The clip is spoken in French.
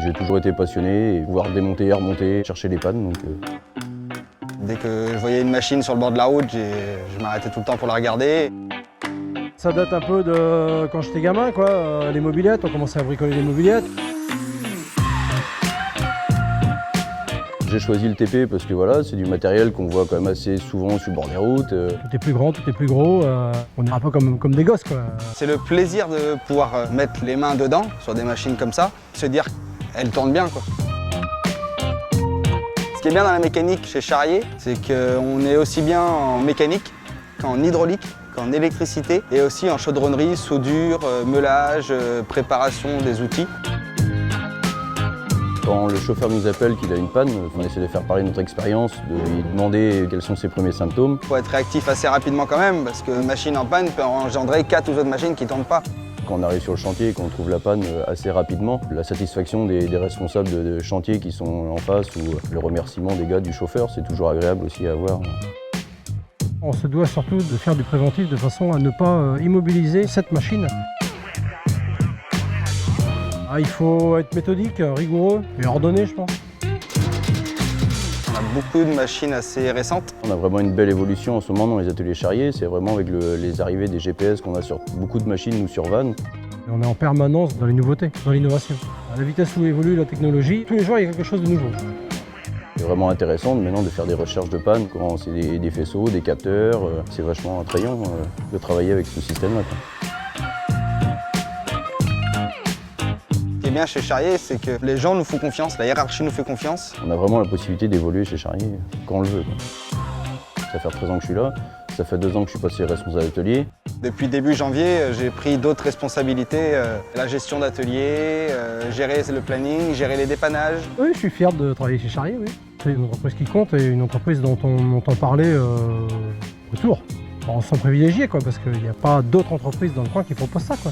J'ai toujours été passionné et pouvoir démonter et remonter, chercher les pannes. Donc, Dès que je voyais une machine sur le bord de la route, je m'arrêtais tout le temps pour la regarder. Ça date un peu de quand j'étais gamin, quoi. Les mobylettes, on commençait à bricoler les mobylettes. J'ai choisi le TP parce que voilà, c'est du matériel qu'on voit quand même assez souvent sur le bord des routes. Tout est plus grand, tout est plus gros. On est un peu comme des gosses, quoi. C'est le plaisir de pouvoir mettre les mains dedans, sur des machines comme ça, se dire qu'elles tournent bien, quoi. Ce qui est bien dans la mécanique chez Charrier, c'est qu'on est aussi bien en mécanique qu'en hydraulique, qu'en électricité, et aussi en chaudronnerie, soudure, meulage, préparation des outils. Quand le chauffeur nous appelle qu'il a une panne, on essaie de faire parler notre expérience, de lui demander quels sont ses premiers symptômes. Il faut être réactif assez rapidement quand même, parce qu'une machine en panne peut engendrer 4 ou autres machines qui ne tournent pas. Quand on arrive sur le chantier et qu'on trouve la panne assez rapidement, la satisfaction des responsables de chantier qui sont en face ou le remerciement des gars du chauffeur, c'est toujours agréable aussi à voir. On se doit surtout de faire du préventif de façon à ne pas immobiliser cette machine. Il faut être méthodique, rigoureux et ordonné, je pense. On a beaucoup de machines assez récentes. On a vraiment une belle évolution en ce moment dans les ateliers Charrier. C'est vraiment avec les arrivées des GPS qu'on a sur beaucoup de machines ou sur vannes. Et on est en permanence dans les nouveautés, dans l'innovation. À la vitesse où évolue la technologie, tous les jours il y a quelque chose de nouveau. C'est vraiment intéressant maintenant de faire des recherches de panne quand c'est des faisceaux, des capteurs. C'est vachement attrayant de travailler avec ce système-là. Ce qui est bien chez Charrier, c'est que les gens nous font confiance, la hiérarchie nous fait confiance. On a vraiment la possibilité d'évoluer chez Charrier quand on le veut. Ça fait 13 ans que je suis là, ça fait 2 ans que je suis passé responsable d'atelier. Depuis début janvier, j'ai pris d'autres responsabilités, la gestion d'atelier, gérer le planning, gérer les dépannages. Oui, je suis fier de travailler chez Charrier, oui. C'est une entreprise qui compte et une entreprise dont on entend parler autour. On se sent privilégié, quoi, parce qu'il n'y a pas d'autres entreprises dans le coin qui proposent ça, quoi.